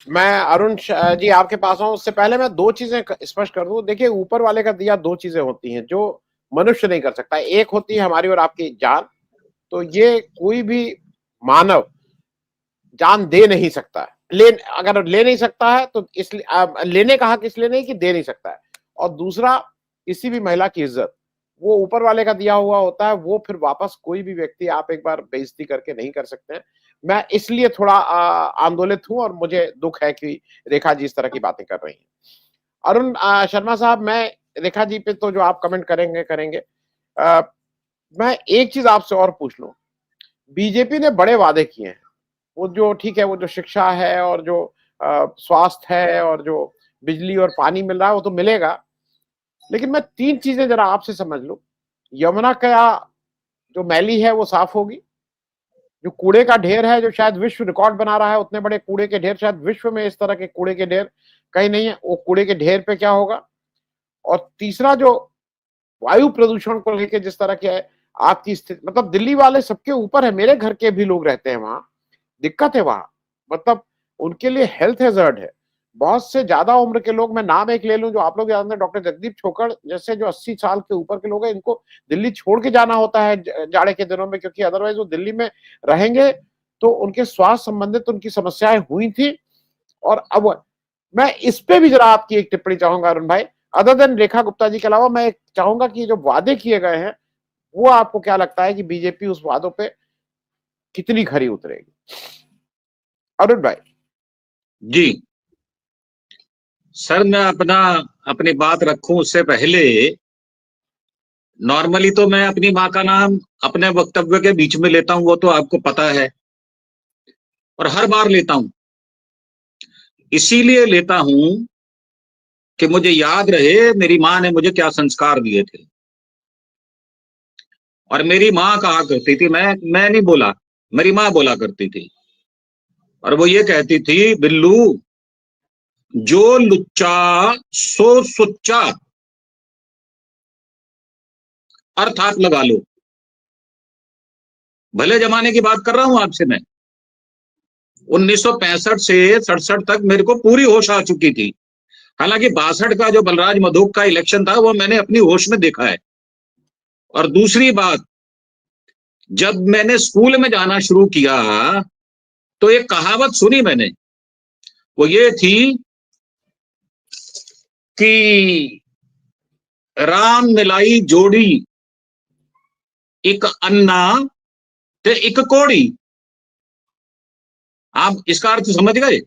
मैं अरुण जी आपके पास आऊं उससे पहले मैं दो चीजें स्पष्ट कर दूं। देखिए, ऊपर वाले का दिया दो चीजें होती हैं जो मनुष्य नहीं कर सकता। एक होती है हमारी और आपकी जान। तो ये कोई भी मानव जान दे नहीं सकता है। अगर ले नहीं सकता है तो इसलिए लेने का हक इसलिए नहीं कि दे नहीं सकता है। और दूसरा, किसी भी महिला की इज्जत वो ऊपर वाले का दिया हुआ होता है, वो फिर वापस कोई भी व्यक्ति आप एक बार बेइज्जती करके नहीं कर सकते हैं। मैं इसलिए थोड़ा आंदोलित हूं और मुझे दुख है कि रेखा जी इस तरह की बातें कर रही हैं। अरुण शर्मा साहब, मैं रेखा जी पे तो जो आप कमेंट करेंगे करेंगे। आ, मैं एक चीज आपसे और पूछ लूं। बीजेपी ने बड़े वादे किए हैं। वो जो ठीक है, वो जो शिक्षा है और जो स्वास्थ्य है और जो बिजली और पानी मिल रहा है वो तो मिलेगा। लेकिन मैं तीन चीजें जरा आपसे समझ लूं। यमुना का जो मैली है वो साफ होगी। जो कूड़े का ढेर है, जो शायद विश्व रिकॉर्ड बना रहा है, उतने बड़े कूड़े के ढेर शायद विश्व में इस तरह के कूड़े के ढेर कहीं नहीं है। वो कूड़े के ढेर पे क्या होगा? और तीसरा, जो वायु प्रदूषण को लेकर जिस तरह के आपकी स्थिति, मतलब दिल्ली वाले सबके ऊपर है। मेरे घर के भी लोग रहते हैं वहां, दिक्कत है वहां। मतलब उनके लिए हेल्थ हैजर्ड है। बहुत से ज्यादा उम्र के लोग, मैं नाम एक ले लूं जो आप लोग जानते हैं, डॉक्टर जगदीप छोकड़ जैसे जो 80 साल के ऊपर के लोग हैं, इनको दिल्ली छोड़ के जाना होता है जाड़े के दिनों में, क्योंकि अदरवाइज वो दिल्ली में रहेंगे तो उनके स्वास्थ्य संबंधित उनकी समस्याएं हुई थी। और अब मैं इस पे भी जरा आपकी एक टिप्पणी चाहूंगा अरुण भाई। अदर देन रेखा गुप्ता जी के अलावा मैं चाहूंगा कि जो वादे किए गए हैं, वो आपको क्या लगता है कि बीजेपी उस वादों पे कितनी खरी उतरेगी? अरुण भाई। जी सर, मैं अपनी बात रखूं उससे पहले नॉर्मली तो मैं अपनी माँ का नाम अपने वक्तव्य के बीच में लेता हूं, वो तो आपको पता है, और हर बार लेता हूं। इसीलिए लेता हूं कि मुझे याद रहे मेरी माँ ने मुझे क्या संस्कार दिए थे। और मेरी माँ कहा करती थी, मैं नहीं बोला, मेरी माँ बोला करती थी, और वो ये कहती थी, बिल्लू, जो लुच्चा सो सुच्चा, अर्थात लगा लो। भले जमाने की बात कर रहा हूं आपसे मैं। 1965 से 67 तक मेरे को पूरी होश आ चुकी थी। हालांकि 62 का जो बलराज मधोक का इलेक्शन था वो मैंने अपनी होश में देखा है। और दूसरी बात, जब मैंने स्कूल में जाना शुरू किया तो एक कहावत सुनी मैंने, वो ये थी कि राम मिलाई जोड़ी, एक अन्ना ते एक कोड़ी। आप इसका अर्थ समझ गए?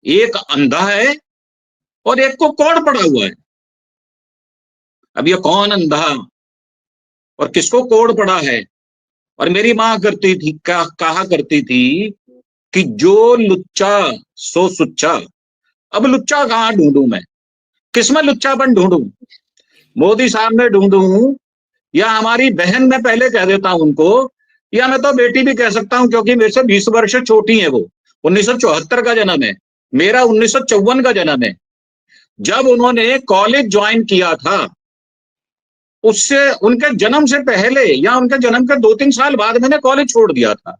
एक अंधा है और एक को कोड़ पड़ा हुआ है। अब ये कौन अंधा और किसको कोड़ पड़ा है? और मेरी माँ करती थी, कहा करती थी कि जो लुच्चा सो सुच्चा। अब लुच्चा कहां ढूंढूं मैं? किसमें लुच्चापन ढूंढूं? मोदी साहब में ढूंढूं, या हमारी बहन में पहले कह देता हूं उनको, या मैं तो बेटी भी कह सकता हूं क्योंकि मेरे से 20 वर्ष छोटी है वो। 1974 का जन्म है, मेरा 1954 का जन्म है। जब उन्होंने कॉलेज ज्वाइन किया था, उससे उनके जन्म से पहले या उनके जन्म के 2-3 साल बाद मैंने कॉलेज छोड़ दिया था।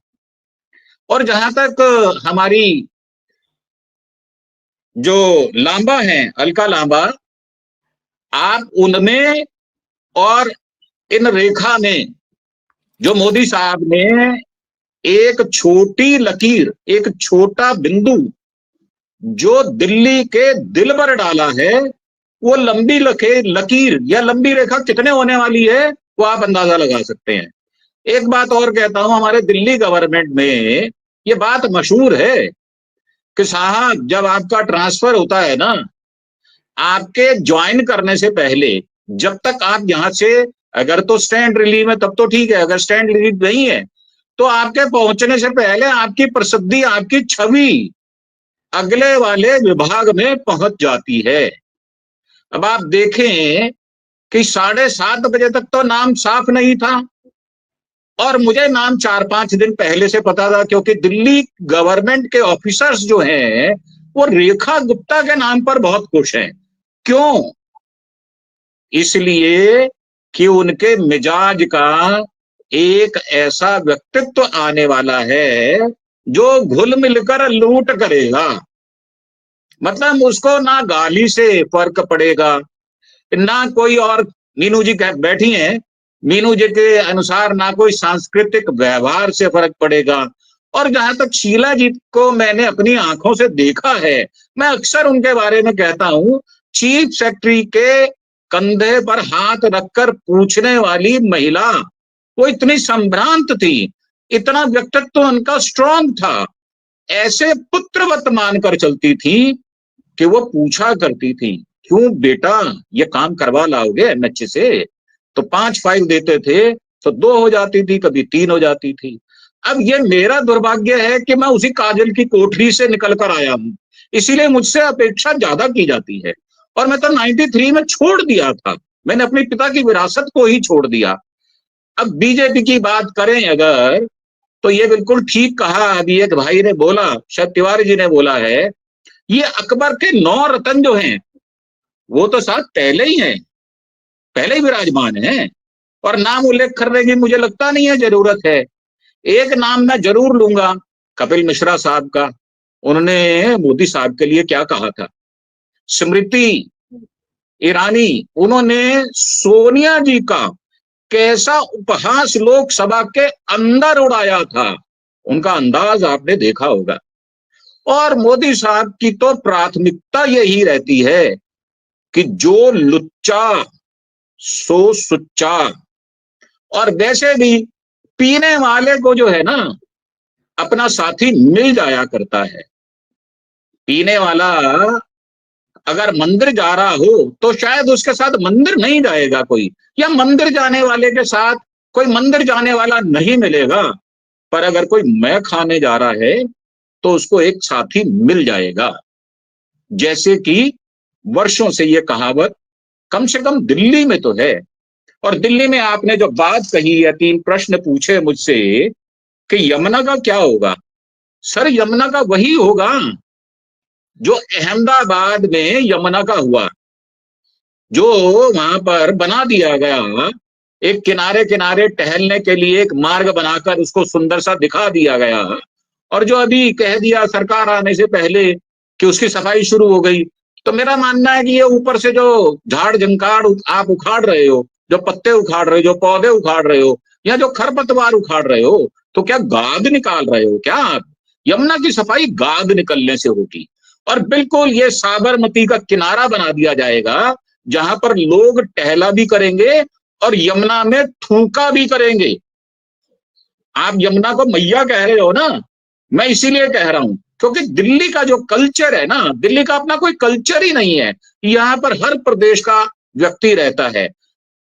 और जहां तक हमारी जो लांबा है, अलका लांबा, आप उनमें और इन रेखा में, जो मोदी साहब ने एक छोटी लकीर, एक छोटा बिंदु जो दिल्ली के दिल पर डाला है, वो लंबी लकीर या लंबी रेखा कितने होने वाली है वो आप अंदाजा लगा सकते हैं। एक बात और कहता हूं, हमारे दिल्ली गवर्नमेंट में ये बात मशहूर है कि साहब, जब आपका ट्रांसफर होता है ना, आपके ज्वाइन करने से पहले, जब तक आप यहां से, अगर तो स्टैंड रिलीव है तब तो ठीक है, अगर स्टैंड रिलीव नहीं है तो आपके पहुंचने से पहले आपकी प्रसिद्धि, आपकी छवि अगले वाले विभाग में पहुंच जाती है। अब आप देखें कि 7:30 बजे तक तो नाम साफ नहीं था, और मुझे नाम 4-5 दिन पहले से पता था, क्योंकि दिल्ली गवर्नमेंट के ऑफिसर्स जो हैं वो रेखा गुप्ता के नाम पर बहुत खुश हैं। क्यों? इसलिए कि उनके मिजाज का एक ऐसा व्यक्तित्व आने वाला है जो घुल मिलकर लूट करेगा। मतलब उसको ना गाली से फर्क पड़ेगा, ना कोई और, मीनू जी बैठी हैं, मीनू जी के अनुसार ना कोई सांस्कृतिक व्यवहार से फर्क पड़ेगा। और जहां तक शीला जी को मैंने अपनी आंखों से देखा है, मैं अक्सर उनके बारे में कहता हूं, चीफ सेक्रेटरी के कंधे पर हाथ रखकर पूछने वाली महिला, वो इतनी संभ्रांत थी, इतना व्यक्तित्व उनका स्ट्रांग था, ऐसे पुत्रवत मानकर चलती थी कि वो पूछा करती थी, क्यों बेटा ये काम करवा लाओगे एमएच से? तो 5 फाइल देते थे तो 2 हो जाती थी, कभी 3 हो जाती थी। अब ये मेरा दुर्भाग्य है कि मैं उसी काजल की कोठरी से निकल कर आया हूं, इसीलिए मुझसे अपेक्षा ज्यादा की जाती है। और मैं तो 93 में छोड़ दिया था, मैंने अपने पिता की विरासत को ही छोड़ दिया। अब बीजेपी की बात करें अगर, तो ये बिल्कुल ठीक कहा, अभी एक भाई ने बोला, शायद तिवारी जी ने बोला है, ये अकबर के 9 रतन जो हैं वो तो साथ पहले ही हैं, पहले ही विराजमान हैं, और नाम उल्लेख करने की मुझे लगता नहीं है जरूरत है। एक नाम मैं जरूर लूंगा, कपिल मिश्रा साहब का। उन्होंने मोदी साहब के लिए क्या कहा था। स्मृति ईरानी, उन्होंने सोनिया जी का कैसा उपहास लोकसभा के अंदर उड़ाया था, उनका अंदाज आपने देखा होगा। और मोदी साहब की तो प्राथमिकता यही रहती है कि जो लुच्चा सो सुच्चा। और वैसे भी पीने वाले को जो है ना, अपना साथी मिल जाया करता है। पीने वाला अगर मंदिर जा रहा हो तो शायद उसके साथ मंदिर नहीं जाएगा कोई, या मंदिर जाने वाले के साथ कोई मंदिर जाने वाला नहीं मिलेगा। पर अगर कोई मैं खाने जा रहा है तो उसको एक साथी मिल जाएगा। जैसे कि वर्षों से ये कहावत कम से कम दिल्ली में तो है। और दिल्ली में आपने जो बात कही या 3 प्रश्न पूछे मुझसे कि यमुना का क्या होगा, सर यमुना का वही होगा जो अहमदाबाद में यमुना का हुआ, जो वहां पर बना दिया गया, एक किनारे किनारे टहलने के लिए एक मार्ग बनाकर उसको सुंदर सा दिखा दिया गया, और जो अभी कह दिया सरकार आने से पहले कि उसकी सफाई शुरू हो गई। तो मेरा मानना है कि ये ऊपर से जो झाड़ झंकाड़ आप उखाड़ रहे हो, जो पत्ते उखाड़ रहे हो, जो पौधे उखाड़ रहे हो, या जो खरपतवार उखाड़ रहे हो, तो क्या गाद निकाल रहे हो क्या आप? यमुना की सफाई गाद निकलने से होगी। और बिल्कुल ये साबरमती का किनारा बना दिया जाएगा, जहां पर लोग टहला भी करेंगे और यमुना में थूका भी करेंगे। आप यमुना को मैया कह रहे हो ना, मैं इसीलिए कह रहा हूं क्योंकि दिल्ली का जो कल्चर है ना, दिल्ली का अपना कोई कल्चर ही नहीं है। यहाँ पर हर प्रदेश का व्यक्ति रहता है,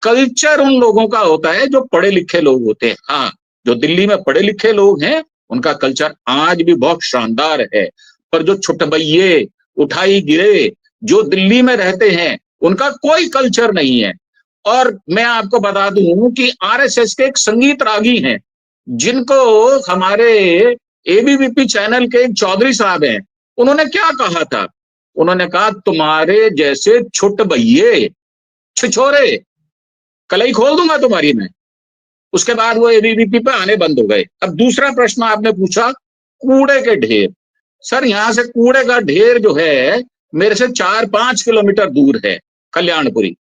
कल्चर उन लोगों का होता है जो पढ़े लिखे लोग होते हैं। हाँ, जो दिल्ली में पढ़े लिखे लोग हैं उनका कल्चर आज भी बहुत शानदार है, पर जो छुटभइये उठाई गिरे जो दिल्ली में रहते हैं उनका कोई कल्चर नहीं है। और मैं आपको बता दूं कि आरएसएस के एक संगीत रागी हैं, जिनको हमारे एबीवीपी चैनल के एक चौधरी साहब हैं, उन्होंने क्या कहा था, उन्होंने कहा तुम्हारे जैसे छुटभइये छिछोरे कलई खोल दूंगा तुम्हारी मैं। उसके बाद वो एबीवीपी पे आने बंद हो गए। अब दूसरा प्रश्न आपने पूछा कूड़े के ढेर। सर यहां से कूड़े का ढेर जो है मेरे से 4-5 किलोमीटर दूर है, कल्याणपुरी।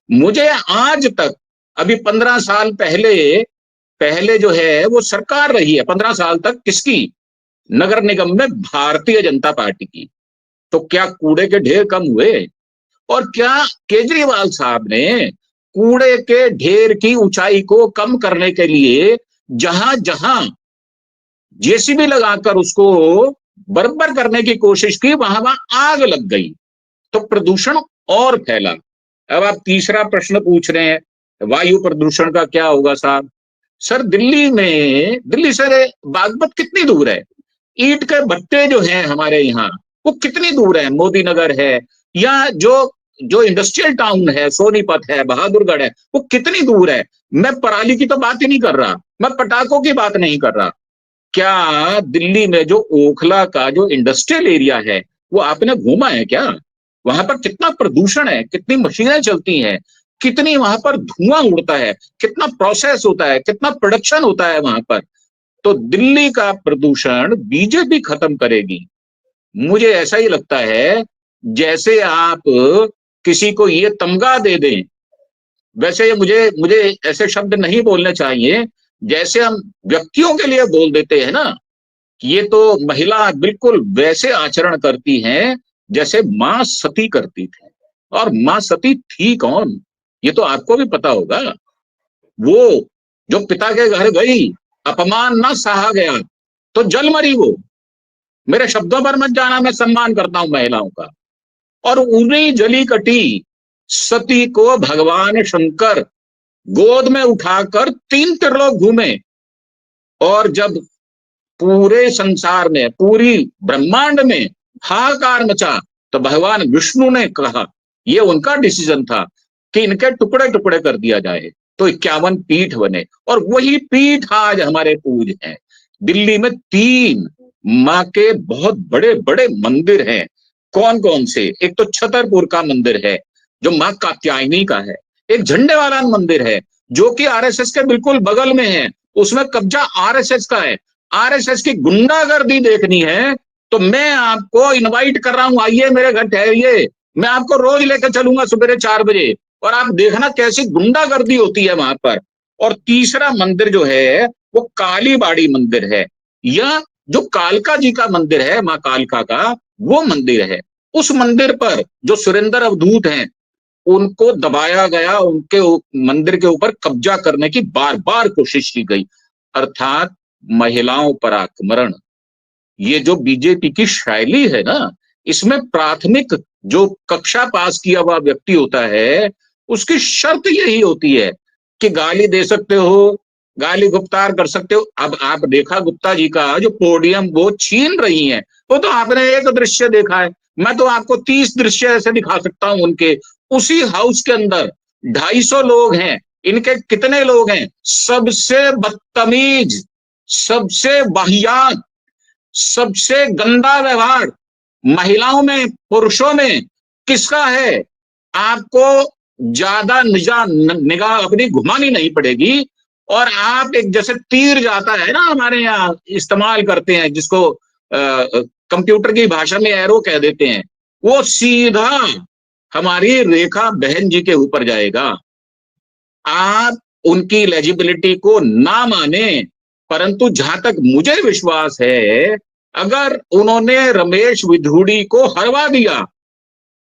मुझे आज तक, अभी 15 साल पहले पहले जो है वो सरकार रही है 15 साल तक, किसकी? नगर निगम में भारतीय जनता पार्टी की। तो क्या कूड़े के ढेर कम हुए? और क्या केजरीवाल साहब ने कूड़े के ढेर की ऊंचाई को कम करने के लिए जहां जहां जेसीबी लगाकर उसको बराबर करने की कोशिश की, वहां वहां आग लग गई, तो प्रदूषण और फैला। अब आप तीसरा प्रश्न पूछ रहे हैं वायु प्रदूषण का क्या होगा साहब। सर दिल्ली से बागपत कितनी दूर है? ईंट के भट्टे जो हैं हमारे यहाँ वो कितनी दूर है? मोदी नगर है, या जो जो इंडस्ट्रियल टाउन है सोनीपत है, बहादुरगढ़ है, वो कितनी दूर है? मैं पराली की तो बात ही नहीं कर रहा, मैं पटाखों की बात नहीं कर रहा। क्या दिल्ली में जो ओखला का जो इंडस्ट्रियल एरिया है वो आपने घूमा है क्या? वहां पर कितना प्रदूषण है, कितनी मशीनें चलती हैं, कितनी वहां पर धुआं उड़ता है, कितना प्रोसेस होता है, कितना प्रोडक्शन होता है वहां पर। तो दिल्ली का प्रदूषण बीजेपी खत्म करेगी। मुझे ऐसा ही लगता है जैसे आप किसी को ये तमगा दे दें, वैसे ये मुझे मुझे ऐसे शब्द नहीं बोलने चाहिए, जैसे हम व्यक्तियों के लिए बोल देते हैं ना, ये तो महिला बिल्कुल वैसे आचरण करती हैं जैसे मां सती करती थी। और मां सती थी कौन, ये तो आपको भी पता होगा। वो जो पिता के घर गई, अपमान ना सहा गया तो जल मरी वो। मेरे शब्दों पर मत जाना, मैं सम्मान करता हूं महिलाओं का। और उन्हीं जली कटी सती को भगवान शंकर गोद में उठाकर 3 त्रिलोक घूमे। और जब पूरे संसार में, पूरी ब्रह्मांड में हाहाकार मचा, तो भगवान विष्णु ने कहा, ये उनका डिसीजन था कि इनके टुकड़े टुकड़े कर दिया जाए, तो 51 पीठ बने। और वही पीठ आज हमारे पूज हैं। दिल्ली में 3 माँ के बहुत बड़े बड़े मंदिर हैं। कौन कौन से? एक तो छतरपुर का मंदिर है जो माँ कात्यायनी का है। एक झंडे वाला मंदिर है जो कि आरएसएस के बिल्कुल बगल में है, उसमें कब्जा आरएसएस का है। आरएसएस की गुंडागर्दी देखनी है तो मैं आपको इनवाइट कर रहा हूं, आइए मेरे घर ठहरिए, मैं आपको रोज लेकर चलूंगा सुबह 4 बजे, और आप देखना कैसी गुंडागर्दी होती है वहां पर। और तीसरा मंदिर जो है वो कालीबाड़ी मंदिर है, या जो कालका जी का मंदिर है, माँ कालका का वो मंदिर है। उस मंदिर पर जो सुरेंद्र अवधूत हैं उनको दबाया गया, उनके मंदिर के ऊपर कब्जा करने की बार बार कोशिश की गई। अर्थात महिलाओं पर आक्रमण, ये जो बीजेपी की शैली है ना, इसमें प्राथमिक जो कक्षा पास किया हुआ व्यक्ति होता है उसकी शर्त यही होती है कि गाली दे सकते हो, गाली गुप्तार कर सकते हो। अब आप देखा गुप्ता जी का जो पोडियम वो छीन रही हैं, वो तो आपने एक दृश्य देखा है, मैं तो आपको 30 दृश्य ऐसे दिखा सकता हूं उनके। उसी हाउस के अंदर 250 लोग हैं, इनके कितने लोग हैं? सबसे बदतमीज, सबसे वाहियात, सबसे गंदा व्यवहार महिलाओं में, पुरुषों में किसका है? आपको ज्यादा निगाह अपनी घुमानी नहीं पड़ेगी, और आप एक जैसे तीर जाता है ना, हमारे यहाँ इस्तेमाल करते हैं जिसको कंप्यूटर की भाषा में एरो कह देते हैं, वो सीधा हमारी रेखा बहन जी के ऊपर जाएगा। आप उनकी एलिजिबिलिटी को ना माने, परंतु जहां तक मुझे विश्वास है, अगर उन्होंने रमेश विधूड़ी को हरवा दिया,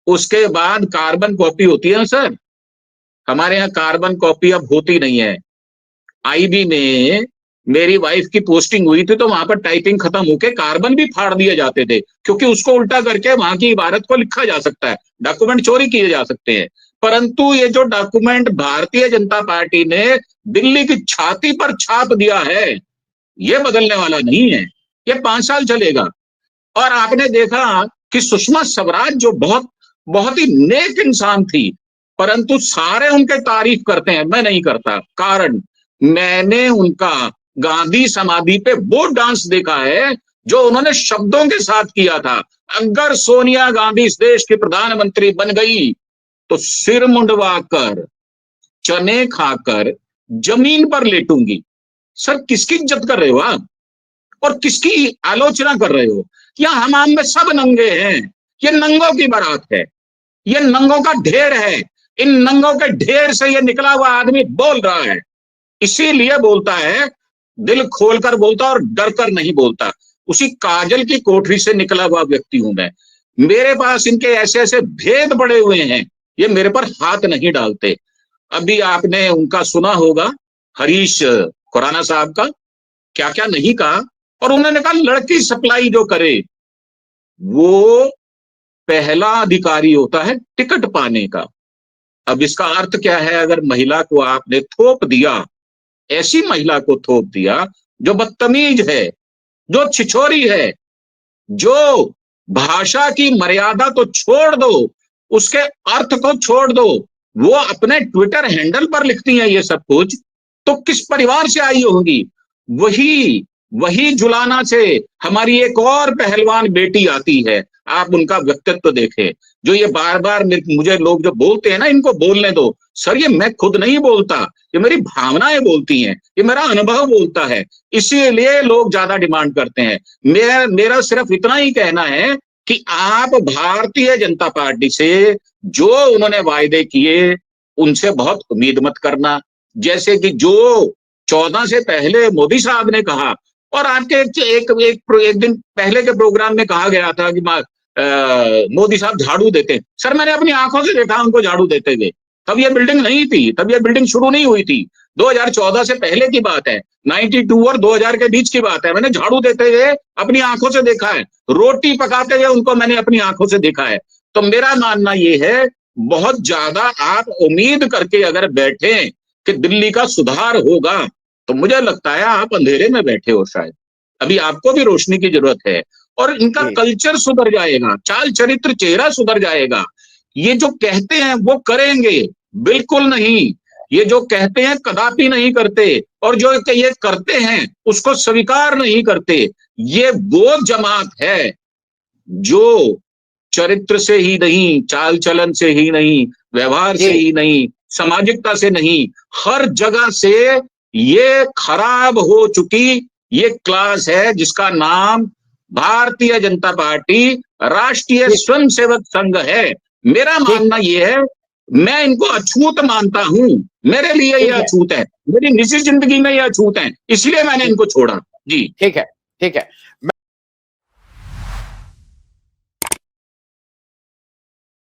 उसके बाद कार्बन कॉपी होती है ना सर, हमारे यहाँ कार्बन कॉपी अब होती नहीं है। आईबी में मेरी वाइफ की पोस्टिंग हुई थी तो वहां पर टाइपिंग खत्म होके कार्बन भी फाड़ दिए जाते थे, क्योंकि उसको उल्टा करके वहां की इबारत को लिखा जा सकता है, डॉक्यूमेंट चोरी किए जा सकते हैं। परंतु ये जो डॉक्यूमेंट भारतीय जनता पार्टी ने दिल्ली की छाती पर छाप दिया है, ये बदलने वाला नहीं है, ये 5 साल चलेगा। और आपने देखा कि सुषमा स्वराज जो बहुत बहुत ही नेक इंसान थी, परंतु सारे उनके तारीफ करते हैं, मैं नहीं करता। कारण मैंने उनका गांधी समाधि पे वो डांस देखा है जो उन्होंने शब्दों के साथ किया था। अगर सोनिया गांधी इस देश की प्रधानमंत्री बन गई तो सिर मुंडवाकर, चने खाकर जमीन पर लेटूंगी। सर किसकी इज्जत कर रहे हो आप, और किसकी आलोचना कर रहे हो? यहाँ हमाम में सब नंगे हैं, ये नंगों की बारात है, ये नंगों का ढेर है। इन नंगों के ढेर से ये निकला हुआ आदमी बोल रहा है, इसीलिए बोलता है, दिल खोलकर बोलता और डर कर नहीं बोलता। उसी काजल की कोठरी से निकला हुआ व्यक्ति हूं मैं। मेरे पास इनके ऐसे ऐसे भेद पड़े हुए हैं, ये मेरे पर हाथ नहीं डालते। अभी आपने उनका सुना होगा, हरीश खुराना साहब का क्या क्या नहीं कहा, और उन्होंने कहा लड़की सप्लाई जो करे वो पहला अधिकारी होता है टिकट पाने का। अब इसका अर्थ क्या है? अगर महिला को आपने थोप दिया, ऐसी महिला को थोप दिया जो बदतमीज है, जो छिछोरी है, जो भाषा की मर्यादा तो छोड़ दो, उसके अर्थ को छोड़ दो, वो अपने ट्विटर हैंडल पर लिखती है ये सब कुछ, तो किस परिवार से आई होंगी? वही जुलाना से हमारी एक और पहलवान बेटी आती है, आप उनका व्यक्तित्व देखें। जो ये बार बार मुझे लोग जो बोलते हैं ना, इनको बोलने दो सर, ये मैं खुद नहीं बोलता, ये मेरी भावनाएं बोलती हैं, ये मेरा अनुभव बोलता है, इसीलिए लोग ज्यादा डिमांड करते हैं। मेरा सिर्फ इतना ही कहना है कि आप भारतीय जनता पार्टी से जो उन्होंने वायदे किए उनसे बहुत उम्मीद मत करना। जैसे कि जो 14 से पहले मोदी साहब ने कहा, और आपके एक दिन पहले के प्रोग्राम में कहा गया था कि मोदी साहब झाड़ू देते। सर मैंने अपनी आंखों से देखा उनको झाड़ू देते हुए। तब ये बिल्डिंग नहीं थी, तब ये बिल्डिंग शुरू नहीं हुई थी। 2014 से पहले की बात है, 92 और 2000 के बीच की बात है। मैंने झाड़ू देते हुए अपनी आंखों से देखा है, रोटी पकाते हुए उनको मैंने अपनी आंखों से देखा है। तो मेरा मानना ये है, बहुत ज्यादा आप उम्मीद करके अगर बैठे कि दिल्ली का सुधार होगा, तो मुझे लगता है आप अंधेरे में बैठे हो। शायद अभी आपको भी रोशनी की जरूरत है, और इनका कल्चर सुधर जाएगा, चाल चरित्र चेहरा सुधर जाएगा। ये जो कहते हैं वो करेंगे, बिल्कुल नहीं। ये जो कहते हैं कदापि नहीं करते, और जो ये करते हैं उसको स्वीकार नहीं करते। ये वो जमात है जो चरित्र से ही नहीं, चाल चलन से ही नहीं, व्यवहार से ही नहीं, सामाजिकता से नहीं, हर जगह से ये खराब हो चुकी ये क्लास है, जिसका नाम भारतीय जनता पार्टी राष्ट्रीय स्वयंसेवक संघ है। मेरा मानना ये है, मैं इनको अछूत मानता हूं, मेरे लिए ये अछूत है, मेरी निजी जिंदगी में ये अछूत है, इसलिए मैंने इनको छोड़ा। जी ठीक है, ठीक है।